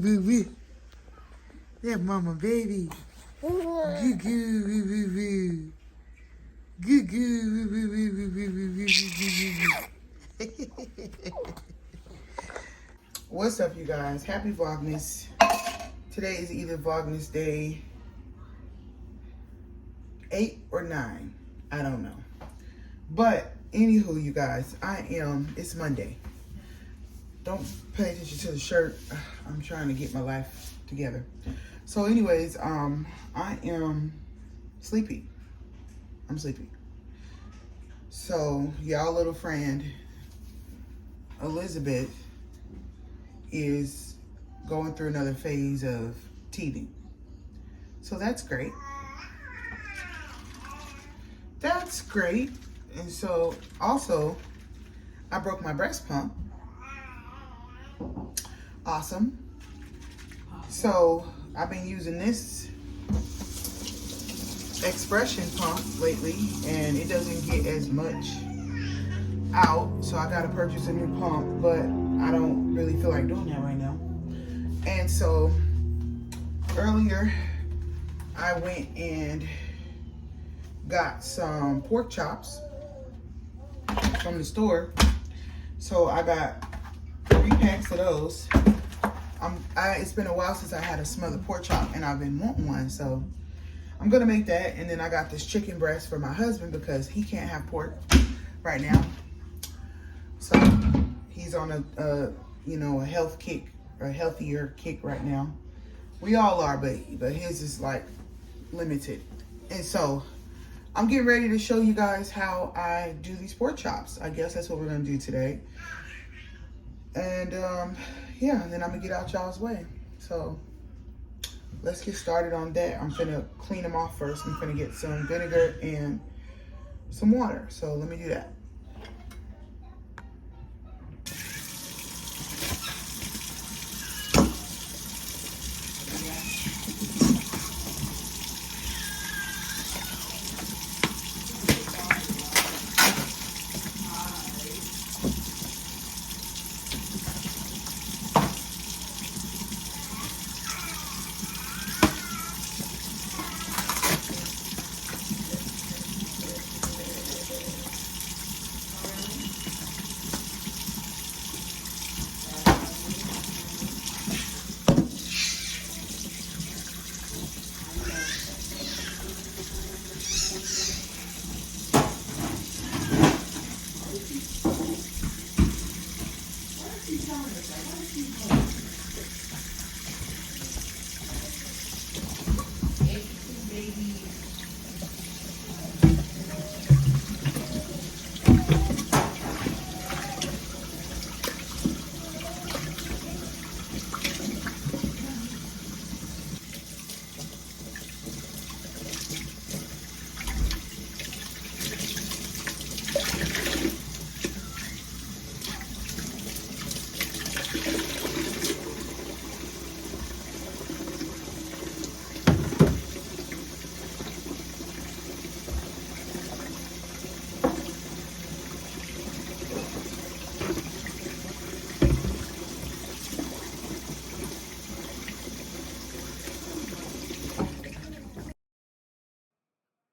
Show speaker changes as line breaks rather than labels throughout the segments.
Woo woo. That mama baby. Goo goo woo woo woo. Goo goo woo woo woo woo woo woo woo woo. What's up, you guys? Happy Vlogmas. Today is either Vlogmas day 8 or 9. I don't know. But anywho, you guys, it's Monday. Don't pay attention to the shirt. I'm trying to get my life together. So anyways, I am sleepy. I'm sleepy. So y'all little friend, Elizabeth, is going through another phase of teething. So that's great. That's great. And so also, I broke my breast pump. Awesome. So I've been using this expression pump lately, and it doesn't get as much out. So I got to purchase a new pump, but I don't really feel like doing that right now. And so earlier, I went and got some pork chops from the store. So I got 3 packs of those. It's been a while since I had a smothered pork chop, and I've been wanting one, so I'm gonna make that. And then I got this chicken breast for my husband because he can't have pork right now. So he's on a health kick, a healthier kick right now. We all are, but his is like limited. And so I'm getting ready to show you guys how I do these pork chops. I guess that's what we're gonna do today. And yeah, and then I'm gonna get out y'all's way. So let's get started on that. I'm gonna clean them off first. I'm gonna get some vinegar and some water. So let me do that.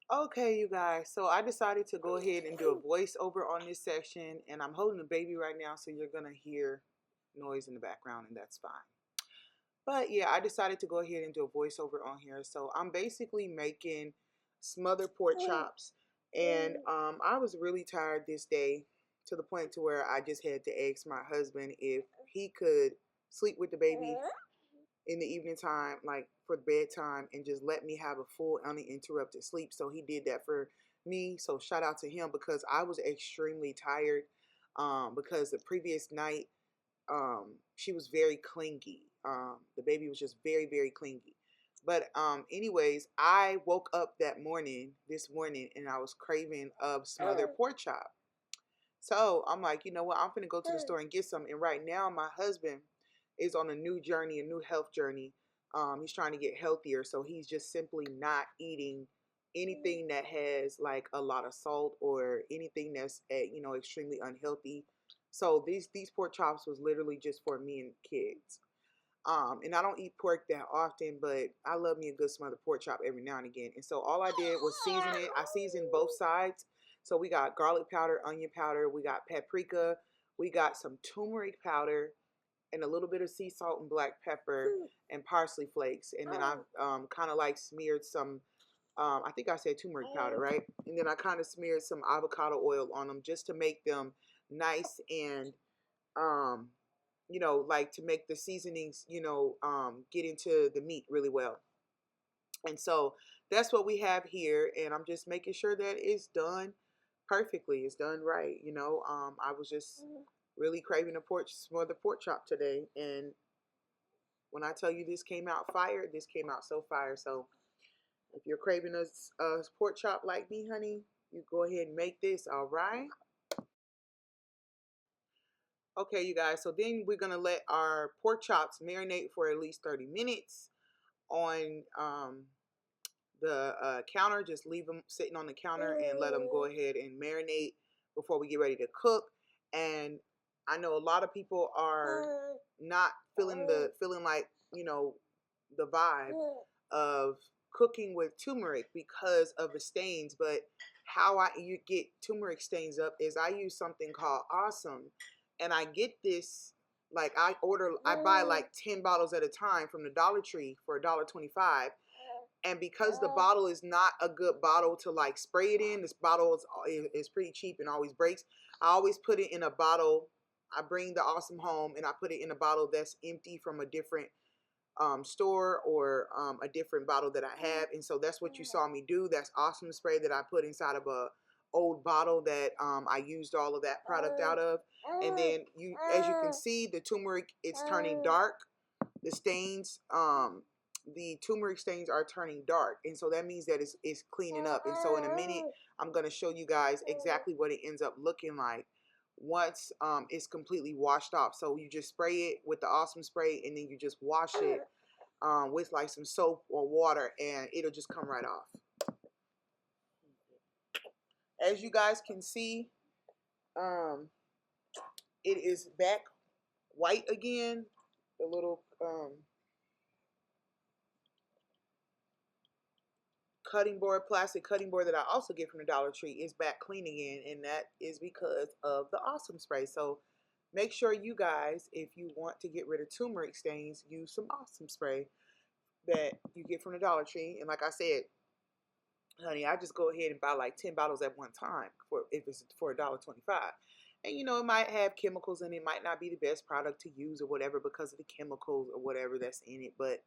Okay, you guys, so I decided to go ahead and do a voiceover on this section, and I'm holding the baby right now, so you're gonna hear noise in the background, and that's fine. But yeah, I decided to go ahead and do a voiceover on here. So I'm basically making smothered pork chops, and I was really tired this day to the point to where I just had to ask my husband if he could sleep with the baby in the evening time, like for bedtime, and just let me have a full uninterrupted sleep. So he did that for me. So shout out to him, because I was extremely tired, because the previous night, she was very clingy. The baby was just very, very clingy. But anyways, I woke up this morning, and I was craving a smothered pork chop. So I'm like, you know what? I'm gonna go to the store and get some. And right now, my husband is on a new journey, a new health journey. He's trying to get healthier, so he's just simply not eating anything that has like a lot of salt or anything that's extremely unhealthy. So these pork chops was literally just for me and kids. And I don't eat pork that often, but I love me a good smothered pork chop every now and again. And so all I did was season it. I seasoned both sides. So we got garlic powder, onion powder, we got paprika, we got some turmeric powder, and a little bit of sea salt and black pepper and parsley flakes. And then I kind of like smeared some, I think I said turmeric powder, right? And then I kind of smeared some avocado oil on them just to make them nice and, you know, like to make the seasonings, you know, get into the meat really well. And so that's what we have here. And I'm just making sure that it's done perfectly. It's done right. You know, I was just really craving a smothered pork chop today. And when I tell you this came out fire, this came out so fire. So if you're craving a pork chop like me, honey, you go ahead and make this, all right? Okay, you guys, so then we're going to let our pork chops marinate for at least 30 minutes on the counter. Just leave them sitting on the counter and let them go ahead and marinate before we get ready to cook. And I know a lot of people are not feeling like, you know, the vibe of cooking with turmeric because of the stains. But how you get turmeric stains up is I use something called Awesome. And I get this, like I buy like 10 bottles at a time from the Dollar Tree for $1.25. And because the bottle is not a good bottle to like spray it in, this bottle is pretty cheap and always breaks. I always put it in a bottle. I bring the Awesome home and I put it in a bottle that's empty from a different store or a different bottle that I have. And so that's what you saw me do. That's Awesome spray that I put inside of a old bottle that I used all of that product out of. And then as you can see, the turmeric, it's turning dark. The stains, the turmeric stains are turning dark, and so that means that it's cleaning up. And so in a minute I'm going to show you guys exactly what it ends up looking like once it's completely washed off. So you just spray it with the Awesome spray, and then you just wash it with like some soap or water, and it'll just come right off. As you guys can see, it is back white again. The little plastic cutting board that I also get from the Dollar Tree is back clean again, and that is because of the Awesome spray. So make sure you guys, if you want to get rid of turmeric stains, use some Awesome spray that you get from the Dollar Tree. And like I said, honey, I just go ahead and buy like 10 bottles at one time if it's for $1.25. And you know, it might have chemicals in it, might not be the best product to use or whatever because of the chemicals or whatever that's in it, but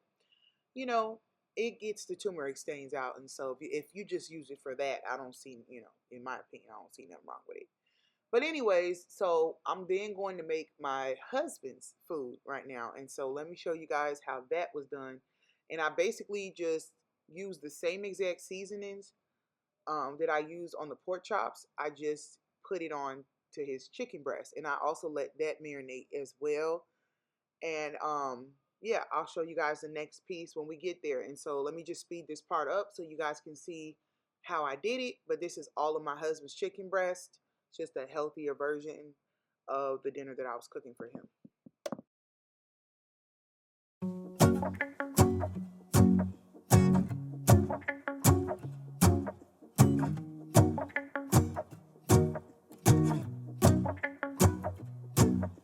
you know, it gets the turmeric stains out. And so if you just use it for that, I don't see, you know, in my opinion, I don't see nothing wrong with it. But anyways, so I'm then going to make my husband's food right now. And so let me show you guys how that was done. And I basically just used the same exact seasonings that I used on the pork chops. I just put it on to his chicken breast, and I also let that marinate as well. And yeah, I'll show you guys the next piece when we get there. And so let me just speed this part up so you guys can see how I did it. But this is all of my husband's chicken breast, just a healthier version of the dinner that I was cooking for him.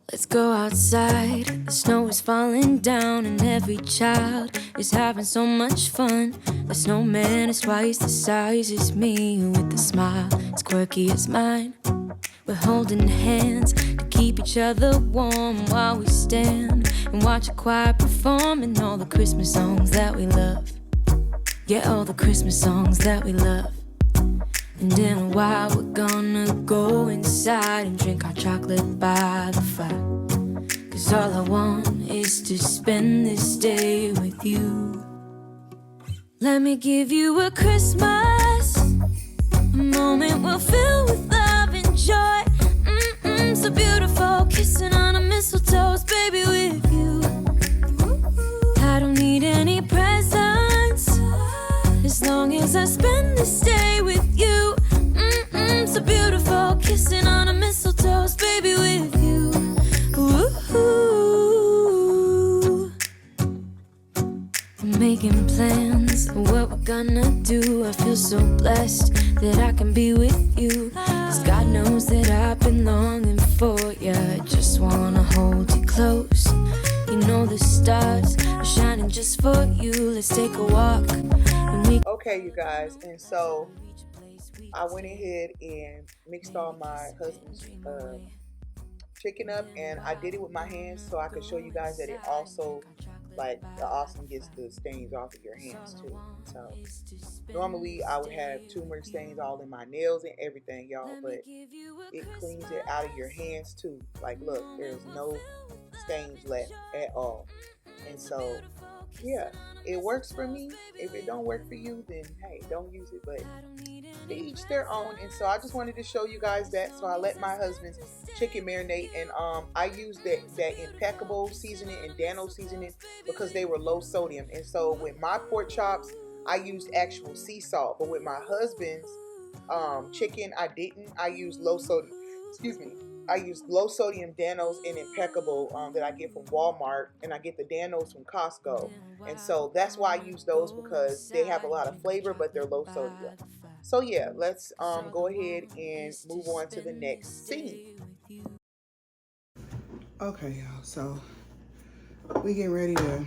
Let's go outside, the snow is falling down and every child is having so much fun. The snowman is twice the size as me with a smile as quirky as mine. We're holding hands to keep each other warm while we stand and watch a choir performing all the Christmas songs that we love. Yeah, all the Christmas songs that we love. And in a while we're gonna go inside and drink our chocolate by the fire. 'Cause all I want is to spend this day with you. Let me give you a Christmas, a moment we'll fill with love and joy. So beautiful, kissing on a mistletoe, baby, with you. I don't need any presents as long as I spend this day with you. So beautiful, kissing on a mistletoe, baby, with you. Ooh. I'm making plans of what we're gonna do. I feel so blessed that I can be with you. 'Cause God knows that I've been longing for you. I just wanna hold you close. You know the stars are shining just for you. Let's take a walk.
Okay, you guys, and so I went ahead and mixed all my husband's chicken up, and I did it with my hands so I could show you guys that it also, like, the awesome gets the stains off of your hands too. So normally I would have turmeric stains all in my nails and everything, y'all, but it cleans it out of your hands too. Like, look, there's no stains left at all. And so yeah, it works for me. If it don't work for you, then hey, don't use it, but to each their own. And so I just wanted to show you guys that. So I let my husband's chicken marinate, and I used that impeccable seasoning and Dano seasoning because they were low sodium. And so with my pork chops, I used actual sea salt, but with my husband's chicken, I didn't. I used low sodium. Excuse me. I use low sodium Danos and Impeccable that I get from Walmart, and I get the Danos from Costco. And so that's why I use those, because they have a lot of flavor, but they're low sodium. So yeah, let's go ahead and move on to the next scene. Okay, y'all, so we getting ready to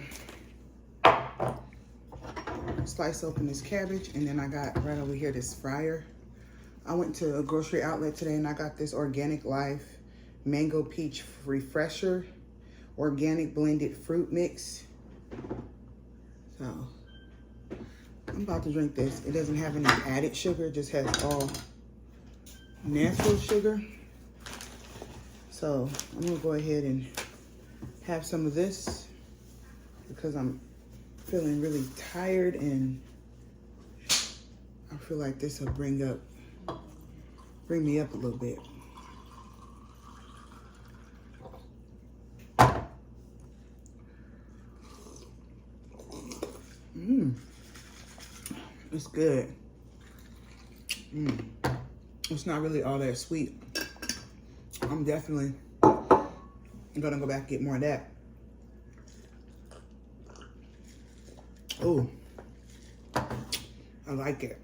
slice open this cabbage, and then I got right over here this fryer. I went to a grocery outlet today and I got this Organic Life Mango Peach Refresher Organic Blended Fruit Mix. So I'm about to drink this. It doesn't have any added sugar, it just has all natural sugar. So I'm gonna go ahead and have some of this because I'm feeling really tired, and I feel like this will bring me up a little bit. It's good. It's not really all that sweet. I'm definitely gonna go back and get more of that. Oh, I like it.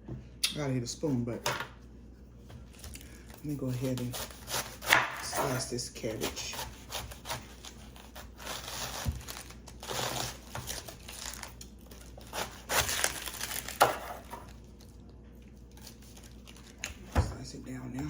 I gotta get a spoon, but let me go ahead and slice this cabbage. Slice it down now.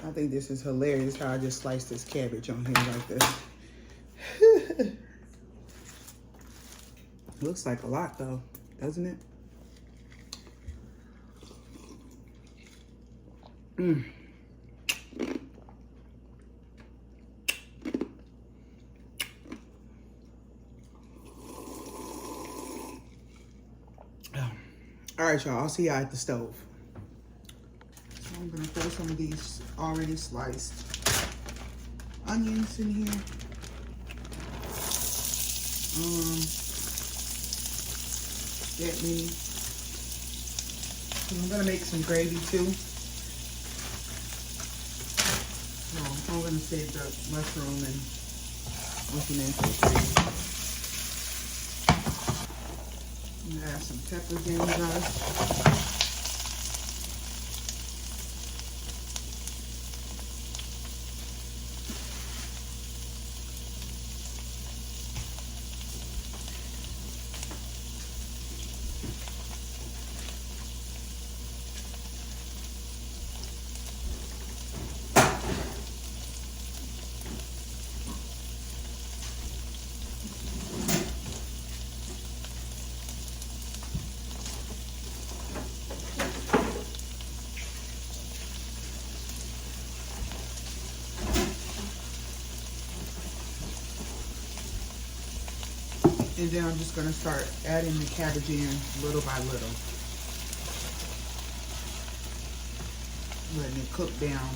I think this is hilarious how I just sliced this cabbage on here like this. Looks like a lot though, doesn't it? All right, y'all. I'll see y'all at the stove. So I'm gonna throw some of these already sliced onions in here. That many. So I'm gonna make some gravy too. So I'm gonna save the mushroom and looking into the gravy. I'm gonna add some peppers in, guys. And then I'm just gonna start adding the cabbage in little by little. Letting it cook down.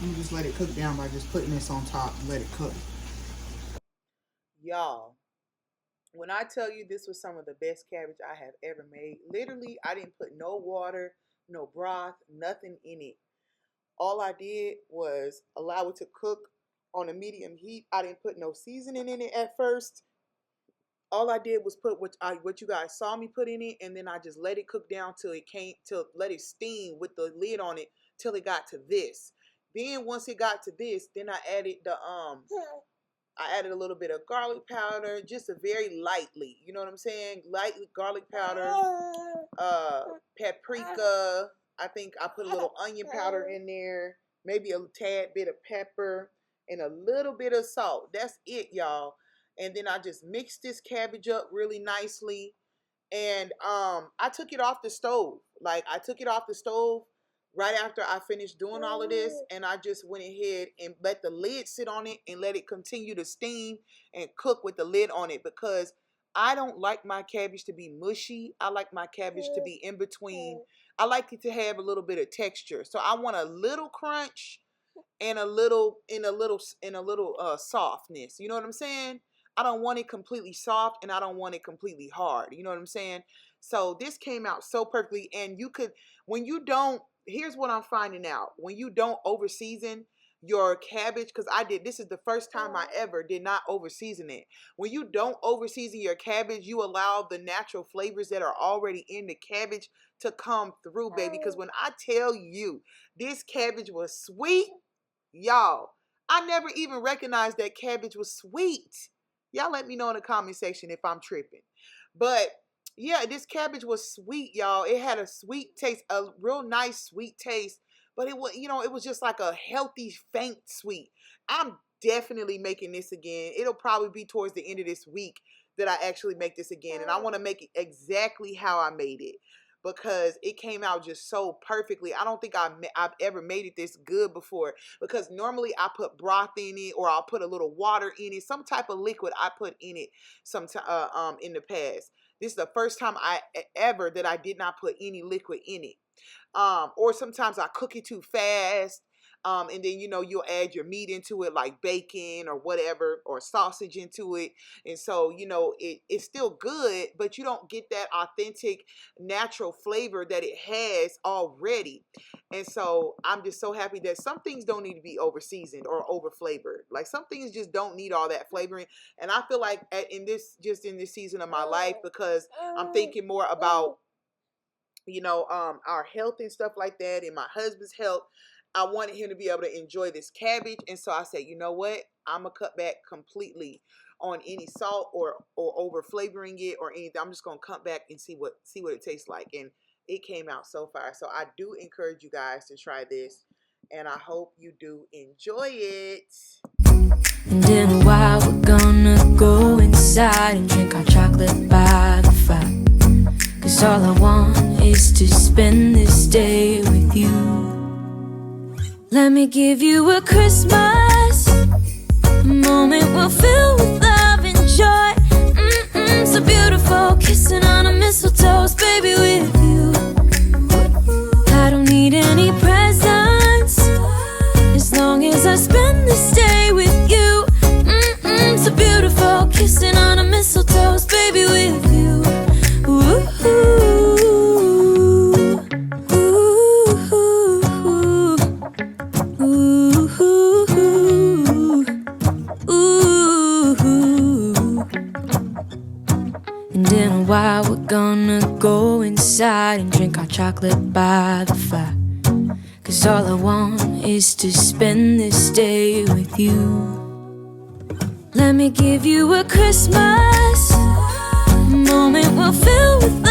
You just let it cook down by just putting this on top and let it cook. Y'all, when I tell you this was some of the best cabbage I have ever made, literally I didn't put no water, no broth, nothing in it. All I did was allow it to cook on a medium heat. I didn't put no seasoning in it at first. All I did was put what you guys saw me put in it, and then I just let it cook down till let it steam with the lid on it till it got to this. Then once it got to this, then I added I added a little bit of garlic powder, just a very lightly, you know what I'm saying? Lightly garlic powder, paprika. I think I put a little onion powder in there, maybe a tad bit of pepper, and a little bit of salt. That's it, y'all. And then I just mixed this cabbage up really nicely. And I took it off the stove. Like, I took it off the stove right after I finished doing all of this, and I just went ahead and let the lid sit on it and let it continue to steam and cook with the lid on it, because I don't like my cabbage to be mushy. I like my cabbage to be in between. I like it to have a little bit of texture. So I want a little crunch and a little softness. You know what I'm saying? I don't want it completely soft and I don't want it completely hard. You know what I'm saying? So this came out so perfectly. And you could, when you don't, here's what I'm finding out. When you don't over season your cabbage, because I did, this is the first time I ever did not over season it. When you don't over season your cabbage, you allow the natural flavors that are already in the cabbage to come through, baby. Because when I tell you this cabbage was sweet, y'all, I never even recognized that cabbage was sweet. Y'all let me know in the comment section if I'm tripping. But yeah, this cabbage was sweet, y'all. It had a sweet taste, a real nice sweet taste. But it was, it was just like a healthy, faint sweet. I'm definitely making this again. It'll probably be towards the end of this week that I actually make this again. And I want to make it exactly how I made it, because it came out just so perfectly. I don't think I've ever made it this good before, because normally I put broth in it, or I'll put a little water in it, some type of liquid I put in it in the past. This is the first time ever that I did not put any liquid in it. Or sometimes I cook it too fast. And then, you know, you'll add your meat into it, like bacon or whatever, or sausage into it. And so, you know, it's still good, but you don't get that authentic, natural flavor that it has already. And so I'm just so happy that some things don't need to be over seasoned or over flavored. Like some things just don't need all that flavoring. And I feel like in this season of my life, because I'm thinking more about, you know, our health and stuff like that, and my husband's health, I wanted him to be able to enjoy this cabbage. And so I said, you know what? I'm going to cut back completely on any salt or over flavoring it or anything. I'm just going to cut back and see what it tastes like. And it came out so far. So I do encourage you guys to try this. And I hope you do enjoy it.
And in a while we're gonna go inside and drink our chocolate by the fire. 'Cause all I want is to spend this day with you. Let me give you a Christmas, a moment we'll fill with love and joy. So beautiful, kissing on a mistletoe, baby, with you. I don't need any presents, as long as I spend this day with you. So beautiful, kissing on a mistletoe, baby, with you. And in a while we're gonna go inside and drink our chocolate by the fire. 'Cause all I want is to spend this day with you. Let me give you a Christmas, a moment we'll fill with